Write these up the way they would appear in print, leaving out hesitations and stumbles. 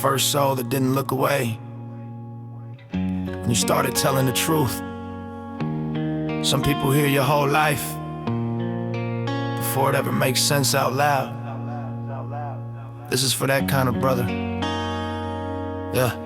first soul that didn't look away. When you started telling the truth. Some people hear your whole life before it ever makes sense out loud. This is for that kind of brother. Yeah.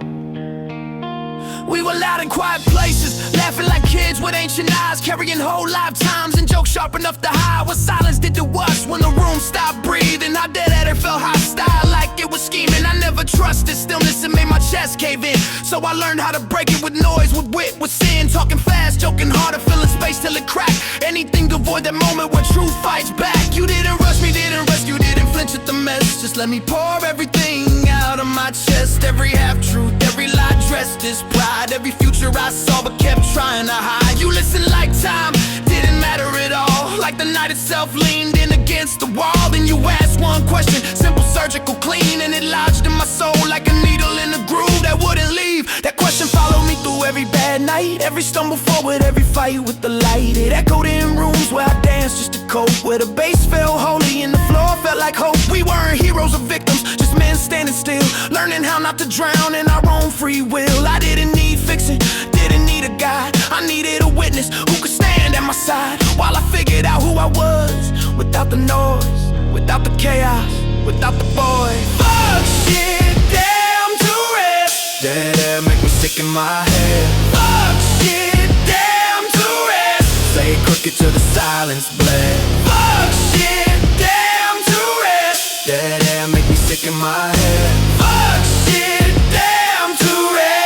We were loud in quiet places, laughing like kids with ancient eyes, carrying whole lifetimes and jokes sharp enough to hide what silence did to us when the room stopped breathing. Our dead at it felt hostile, like it was scheming. I never trusted stillness, it made my chest cave in. So I learned how to break it with noise, with wit, with sin. Talking fast, joking harder, filling space till it cracked. Anything to avoid that moment where truth fights back. You didn't rush me, didn't rescue, didn't flinch at the mess. Just let me pour everything out of my chest. Every half-truth, every lie dressed as pride. Every future I saw but kept trying to hide. You listened like time didn't matter at all, like the night itself leaned in against the wall. And you asked one question, simple, surgical, clean, and it lodged in my soul like a needle in a groove that wouldn't leave. That question followed me through every bad night, every stumble forward, every fight with the light. It echoed in rooms where I danced just to cope, where the bass fell holy and the floor felt like hope. We weren't heroes or victims, just men standing still, learning how not to drown in our own free will. I didn't need fixing, didn't need a guide. I needed a witness who could stand at my side while I figured out who I was, without the noise, without the chaos, without the void. Fuck shit, damn Tourette's. Dead air make me sick in my head. Fuck shit, damn Tourette's. Say it crooked till the silence bled. Fuck shit, damn Tourette's. Dead air make me sick in my head. Fuck shit, damn Tourette's.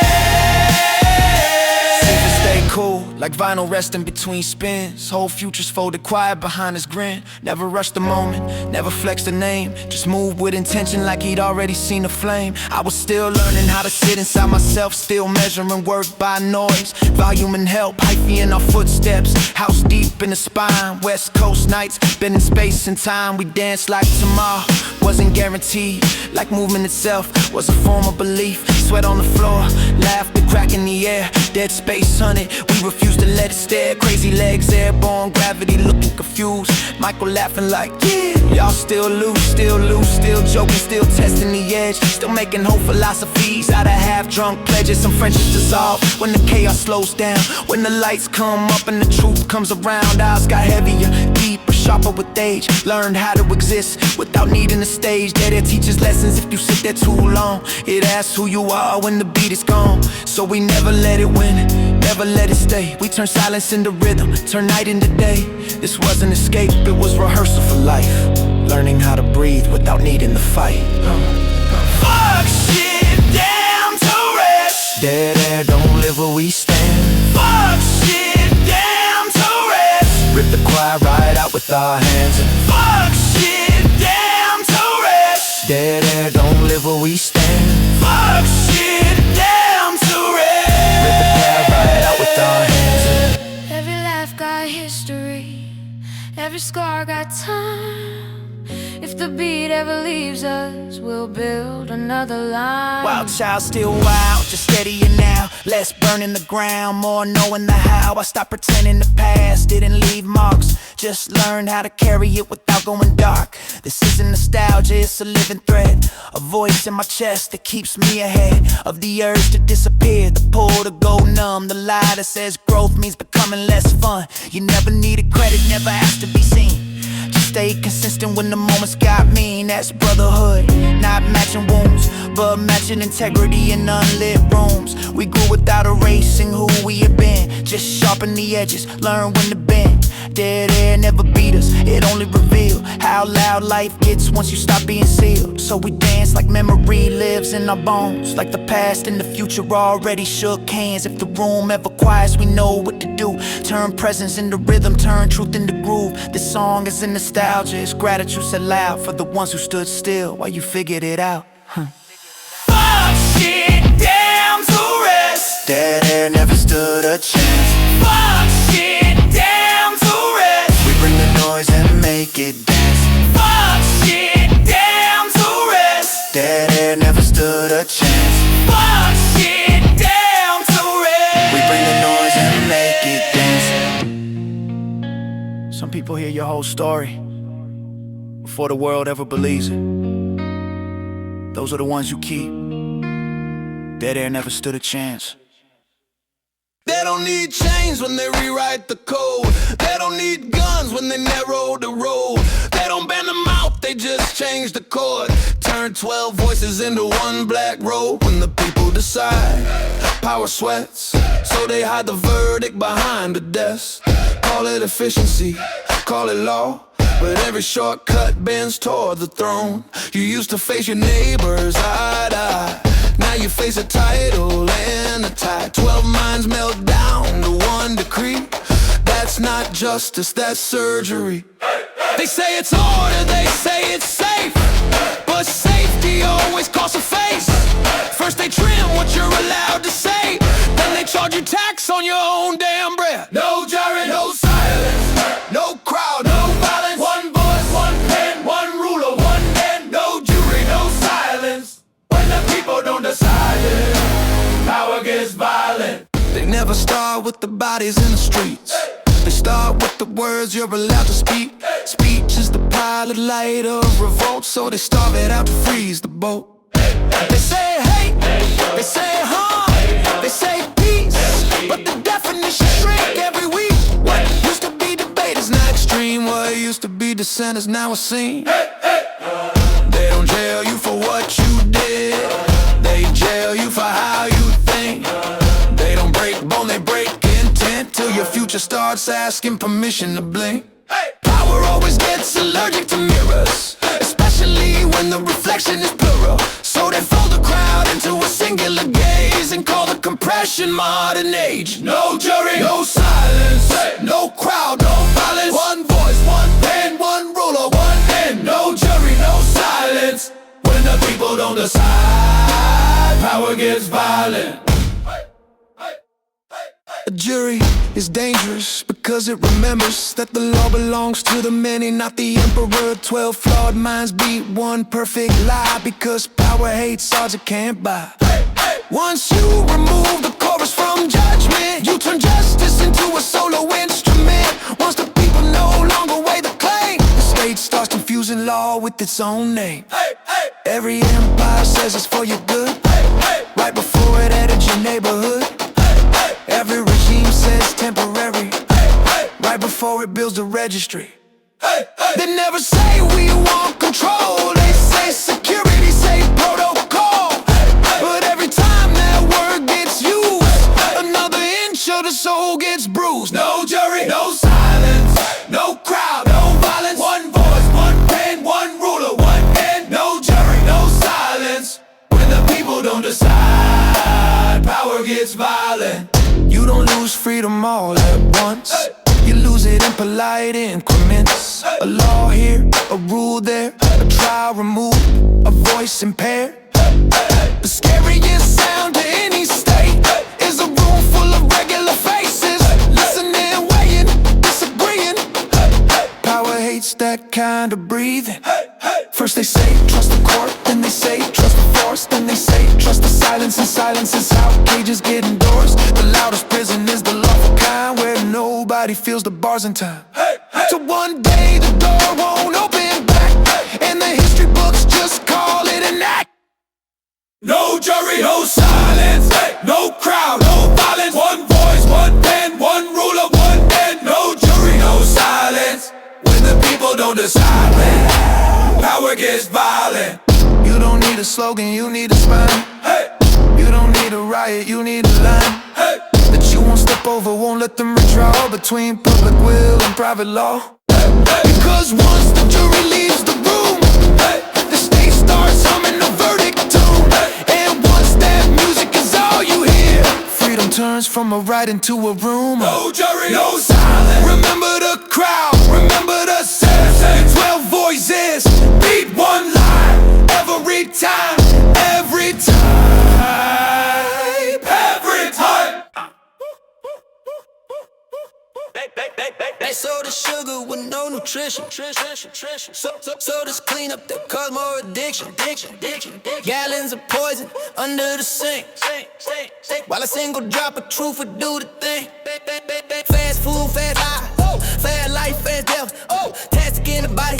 Seem to stay cool, like vinyl resting between spins. Whole futures folded quiet behind his grin. Never rush the moment, never flex the name. Just move with intention like he'd already seen the flame. I was still learning how to sit inside myself, still measuring work by noise, volume and help, hyphy in our footsteps. House deep in the spine, West Coast nights, been in space and time. We danced like tomorrow wasn't guaranteed, like movement itself was a form of belief. Sweat on the floor, laughter crack in the air, dead space hunted, we refused to let it stare. Crazy legs, airborne gravity looking confused. Michael laughing like, yeah, y'all still loose, still joking, still testing the edge, still making whole philosophies out of half-drunk pledges. Some friendships dissolve when the chaos slows down, when the lights come up and the truth comes around. Eyes got heavier, deeper, sharper with age. Learned how to exist without needing a stage. Dead air teaches lessons if you sit there too long. It asks who you are when the beat is gone. So we never let it win, never let it stay. We turn silence into rhythm, turn night into day. This wasn't escape, it was rehearsal for life. Learning how to breathe without needing to fight. Fuck shit, damn Tourette's. Dead air don't live where we stand. Fuck shit, damn Tourette's. Rip the quiet right out with our hands. And fuck shit, damn Tourette's. dead air don't live where we stand. Fuck shit, damn Tourette's. Rip the quiet right out with our hands. And every life got history, every scar got time. If the beat ever leaves us, we'll build another line. wild child, still wild, just steadying now. Less burning the ground, more knowing the how. I stopped pretending the past didn't leave marks, just learned how to carry it without going dark. This isn't nostalgia, it's a living thread, a voice in my chest that keeps me ahead of the urge to disappear, the pull to go numb, the lie that says growth means becoming less fun. You never needed credit, never asked to be seen. Just stay consistent when the moments got mean. That's brotherhood, not matching wounds, but matching integrity in unlit rooms. We grew without erasing who we have been, just sharpen the edges, learn when to bend. Dead air never beat us, it only revealed how loud life gets once you stop being sealed. So we dance like memory lives in our bones, like the past and the future already shook hands. If the room ever quiets, we know what to do. Turn presence into rhythm, turn truth into groove. This song is in nostalgia, it's gratitude said loud for the ones who stood still while you figured it out. Fuck shit, damn Tourette's. Dead air never stood a chance. Fuck shit, damn Tourette's. We bring the noise and make it dance. Fuck shit, damn Tourette's. Dead air never stood a chance. Fuck shit, damn Tourette's. We bring the noise and make it dance. Some people hear your whole story before the world ever believes it. Those are the ones you keep. dead air never stood a chance. They don't need chains when they rewrite the code. They don't need guns when they narrow the road. They don't bend them out, they just change the chord. Turn 12 voices into one black robe. When the people decide, power sweats, so they hide the verdict behind the desk. Call it efficiency, call it law, but every shortcut bends toward the throne. You used to face your neighbors eye to eye. Now you face a title and a tie. 12 minds melt down to one decree. That's not justice, that's surgery. They say it's order, they say it's safe, but safety always costs a face. First they trim what you're allowed to say, then they charge you tax on your own damn breath. No jury, no silence, no crowd, no violence. One voice, one pen, one ruler, one pen. No jury, no silence. When the people don't decide it, power gets violent. They never start with the bodies in the streets. They start with the words you're allowed to speak. Speech is the pilot light of revolt, so they starve it out to freeze the boat. They say hate, they say harm, they say peace, but the definitions shrink every week. What used to be debate is now extreme. What used to be dissent is now a scene. They don't jail you for what you did, they jail you for how you think. They don't break bone, they break intent, till your future starts asking permission to blink. Power always gets allergic to mirrors, especially when the reflection is plural. So they fold the crowd into a singular gaze and call the compression modern age. No jury, no silence, no crowd, no violence. One voice, one pen, one ruler, one end. No jury, no silence. When the people don't decide, power gets violent. A jury is dangerous because it remembers that the law belongs to the many, not the emperor. 12 flawed minds beat one perfect lie, because power hates odds it can't buy. Once you remove the chorus from judgment, you turn justice into a solo instrument. Once the people no longer weigh the claim, the state starts confusing law with its own name. Every empire says it's for your good, right before it entered your neighborhood. Every regime says temporary, right before it builds a registry. They never say we want control, they say security, say protocol. But every time that word gets used, another inch of the soul gets bruised. No jury, no silence, no crowd, no violence. One voice, one pen, one ruler, one end. No jury, no silence. When the people don't decide, power gets violent. You don't lose freedom all at once, you lose it in polite increments. A law here, a rule there, a trial removed, a voice impaired. The scariest sound to any state is a room full of regular faces, listening, weighing, disagreeing. Power hates that kind of breathing. First they say trust the court, then they say trust the force, then they say trust the silence, and silence is how cages get endorsed. The loudest prison is the lawful kind, where nobody feels the bars in time. So one day the door won't open back, and the history books just call it an act. No jury, no silence, no crowd, no violence. One voice, one pen, one ruler, one end. No jury, no silence. When the people don't decide, power gets violent. You don't need a slogan, you need a spine. You don't need a riot, you need a line that you won't step over, won't let them redraw between public will and private law. Because once the jury leaves the room, the state starts humming the verdict tune. And once that music is all you hear, freedom turns from a right into a room. No jury, no silence. Remember the crowd, remember the sense. 12 voices, beat one line. Every time, every time, every time. They sold the sugar with no nutrition. So this clean up that cause more addiction. Gallons of poison under the sink, while a single drop of truth would do the thing. Fast food, fast life, fast life, fast death. Plastic in the body,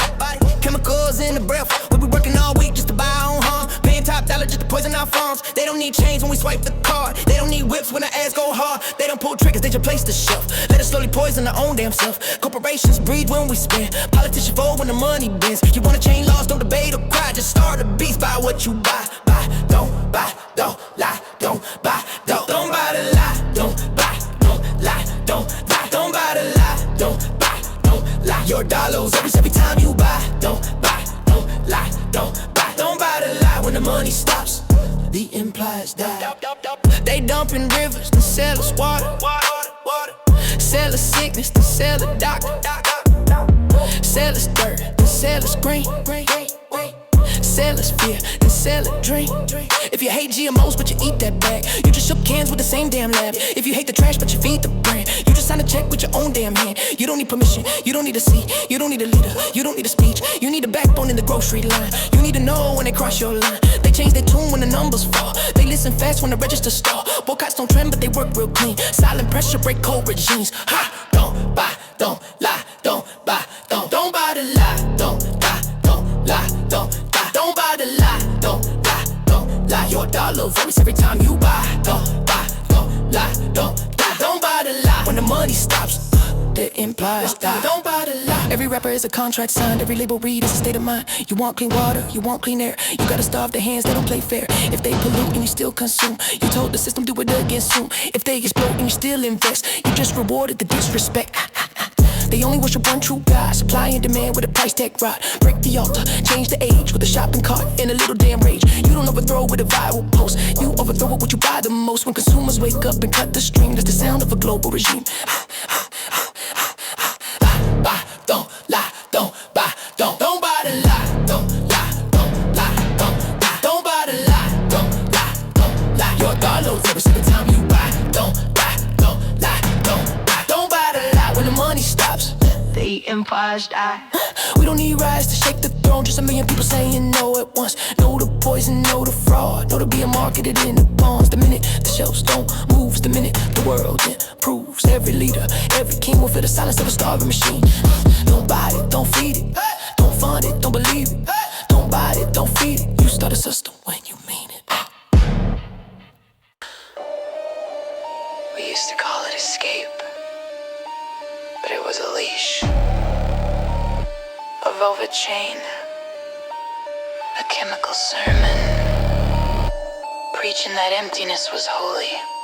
chemicals in the breath. We be working all week just to buy our own harm, paying top dollar just to poison our phones. They don't need chains when we swipe the card. They don't need whips when the ass go hard. They don't pull triggers, they just place the shelf. Let us slowly poison their own damn self. Corporations breed when we spend. Politicians fold when the money bends. You wanna change laws, don't debate or cry. Just start a beast by what you buy. Buy, don't lie, don't buy, don't buy the lie, don't buy, don't lie, don't lie, don't buy the lie, don't buy, don't lie. Your dollars every time you buy, don't buy, don't lie, don't buy, don't buy the lie. When the money stops, the implies die. They dumping rivers to sell us water, sell us sickness to sell a doctor, sell us dirt to sell us green. Sell us fear, then sell a dream. If you hate GMOs but you eat that bag, you just shook hands with the same damn lab. If you hate the trash but you feed the brand, you just sign a check with your own damn hand. You don't need permission, you don't need a seat, you don't need a leader, you don't need a speech. You need a backbone in the grocery line. You need to know when they cross your line. They change their tune when the numbers fall. They listen fast when the register stall. Boycotts don't trend but they work real clean. Silent pressure break cold regimes. Ha! Don't buy, don't lie, don't buy, don't buy the lie, don't lie, don't lie, don't buy the lie, don't lie. Your dollar varies every time you buy. Don't lie, don't buy the lie. When the money stops, the implies die. Don't buy the lie. Every rapper is a contract signed. Every label read is a state of mind. You want clean water, you want clean air. You gotta starve the hands that don't play fair. If they pollute and you still consume, you told the system do it again soon. If they explode and you still invest, you just rewarded the disrespect. They only worship one true God. Supply and demand with a price tag rod. Break the altar, change the age with a shopping cart and a little damn rage. You don't overthrow with a viral post. You overthrow it what you buy the most. When consumers wake up and cut the stream, that's the sound of a global regime. Buy, don't lie, don't buy, don't buy the lie, don't lie, don't lie, don't lie, don't buy the lie, don't lie. Your dollars every single time you buy, don't lie, don't lie, don't buy the lie. When the money stops, the empires die. We don't need rise to shake the throne. Just a million people saying no at once. Know the poison, know the fraud. Know to being marketed in the bonds. The minute the shelves don't move, the minute the world improves. Every leader, every king will feel the silence of a starving machine. Don't buy it, don't feed it. Don't fund it, don't believe it. Don't buy it, don't feed it. You start a system when you mean it. We used to call it escape, but it was a leash, a velvet chain, a chemical sermon, preaching that emptiness was holy.